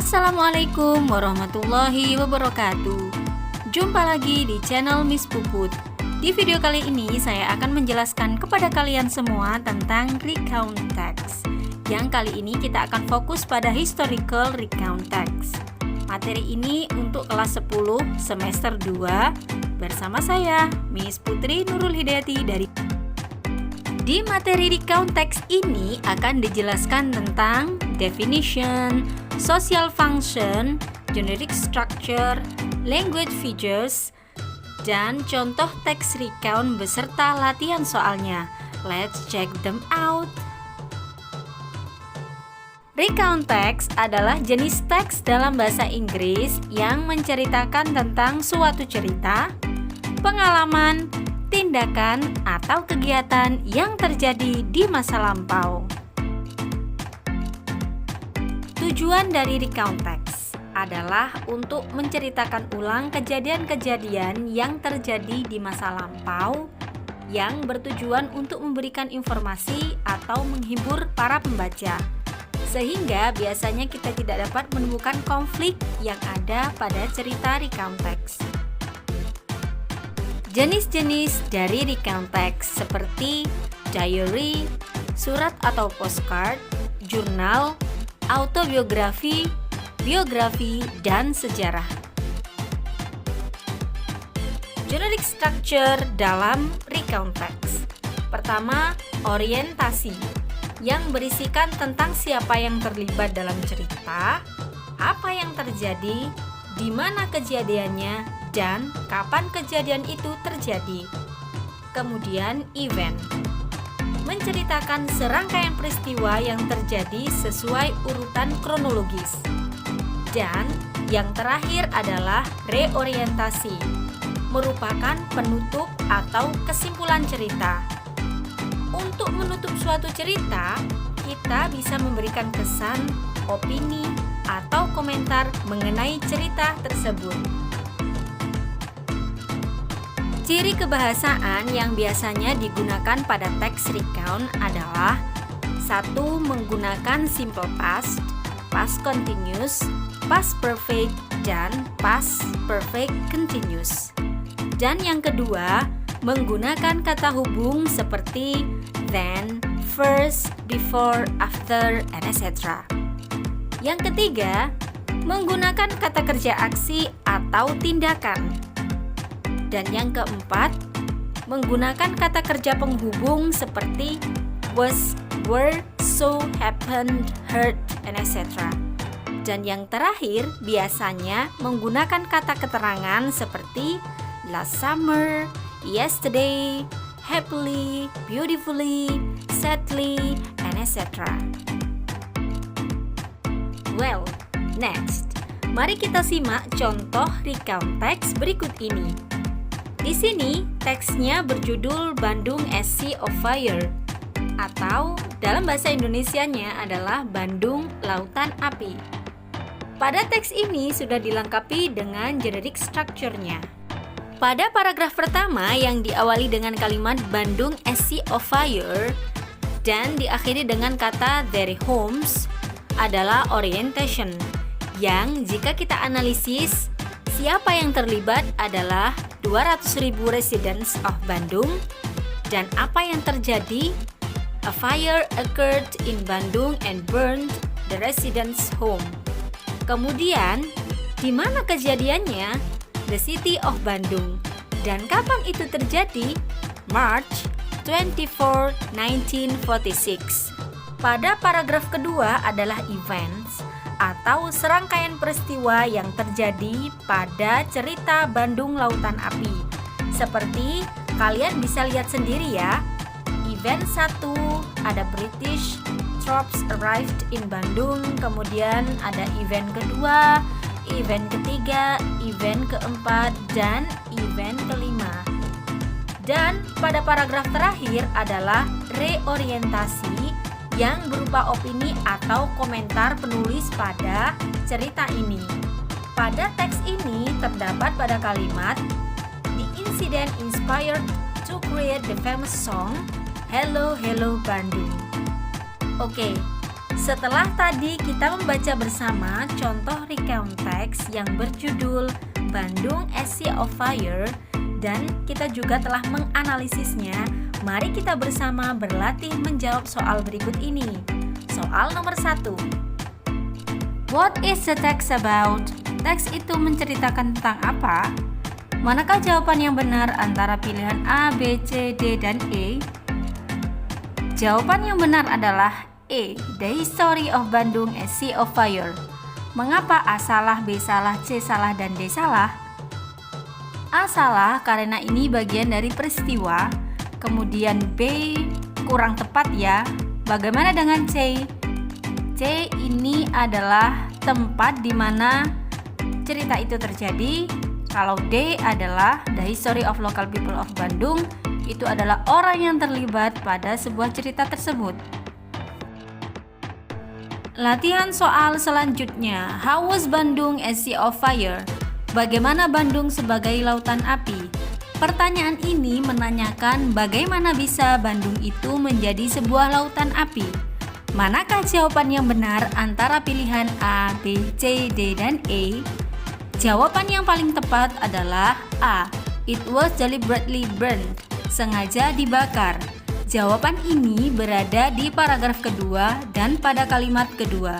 Assalamualaikum warahmatullahi wabarakatuh. Jumpa lagi di channel Miss Puput. Di video kali ini saya akan menjelaskan kepada kalian semua tentang recount text. Yang kali ini kita akan fokus pada historical recount text. Materi ini untuk kelas 10 semester 2 bersama saya, Miss Putri Nurul Hidayati dari. Di materi recount text ini akan dijelaskan tentang definition, social function, generic structure, language features, dan contoh teks recount beserta latihan soalnya. Let's check them out. Recount text adalah jenis teks dalam bahasa Inggris yang menceritakan tentang suatu cerita, pengalaman, tindakan, atau kegiatan yang terjadi di masa lampau. Tujuan dari recount text adalah untuk menceritakan ulang kejadian-kejadian yang terjadi di masa lampau yang bertujuan untuk memberikan informasi atau menghibur para pembaca, sehingga biasanya kita tidak dapat menemukan konflik yang ada pada cerita recount text. Jenis-jenis dari recount text seperti diary, surat atau postcard, jurnal, autobiografi, biografi, dan sejarah. Generic structure dalam recount text. Pertama, orientasi yang berisikan tentang siapa yang terlibat dalam cerita, apa yang terjadi, di mana kejadiannya, dan kapan kejadian itu terjadi. Kemudian event, menceritakan serangkaian peristiwa yang terjadi sesuai urutan kronologis. Dan yang terakhir adalah reorientasi, merupakan penutup atau kesimpulan cerita. Untuk menutup suatu cerita, kita bisa memberikan kesan, opini, atau komentar mengenai cerita tersebut. Ciri kebahasaan yang biasanya digunakan pada teks recount adalah 1. Menggunakan simple past, past continuous, past perfect, dan past perfect continuous. Dan yang kedua, menggunakan kata hubung seperti then, first, before, after, and etc. Yang ketiga, menggunakan kata kerja aksi atau tindakan. Dan yang keempat, menggunakan kata kerja penghubung seperti was, were, so, happened, heard, and etc. Dan yang terakhir, biasanya menggunakan kata keterangan seperti last summer, yesterday, happily, beautifully, sadly, and etc. Well, next, mari kita simak contoh recount text berikut ini. Di sini, teksnya berjudul Bandung as Sea of Fire, atau dalam bahasa Indonesianya adalah Bandung Lautan Api. Pada teks ini sudah dilengkapi dengan generic structure-nya. Pada paragraf pertama yang diawali dengan kalimat Bandung as Sea of Fire dan diakhiri dengan kata their homes adalah orientation, yang jika kita analisis, siapa yang terlibat adalah 200.000 residents of Bandung, dan apa yang terjadi? A fire occurred in Bandung and burned the residents' home. Kemudian, di mana kejadiannya? The city of Bandung. Dan kapan itu terjadi? March 24, 1946. Pada paragraf kedua adalah events atau serangkaian peristiwa yang terjadi pada cerita Bandung Lautan Api. Seperti kalian bisa lihat sendiri ya. Event 1 ada British troops arrived in Bandung, kemudian ada event kedua, event ketiga, event keempat, dan event kelima. Dan pada paragraf terakhir adalah reorientasi yang berupa opini atau komentar penulis pada cerita ini. Pada teks ini terdapat pada kalimat the incident inspired to create the famous song Hello Hello Bandung. Oke, Setelah tadi kita membaca bersama contoh recount text yang berjudul Bandung as Sea of Fire dan kita juga telah menganalisisnya, mari kita bersama berlatih menjawab soal berikut ini. Soal nomor 1. What is the text about? Teks itu menceritakan tentang apa? Manakah jawaban yang benar antara pilihan A, B, C, D, dan E? Jawaban yang benar adalah E. The History of Bandung as Sea of Fire. Mengapa A salah, B salah, C salah, dan D salah? A salah karena ini bagian dari peristiwa. Kemudian B kurang tepat ya. Bagaimana dengan C? C ini adalah tempat di mana cerita itu terjadi. Kalau D adalah The History of Local People of Bandung, itu adalah orang yang terlibat pada sebuah cerita tersebut. Latihan soal selanjutnya. How was Bandung as Sea of Fire? Bagaimana Bandung sebagai lautan api? Pertanyaan ini menanyakan bagaimana bisa Bandung itu menjadi sebuah lautan api. Manakah jawaban yang benar antara pilihan A, B, C, D, dan E? Jawaban yang paling tepat adalah A. It was deliberately burned. Sengaja dibakar. Jawaban ini berada di paragraf kedua dan pada kalimat kedua.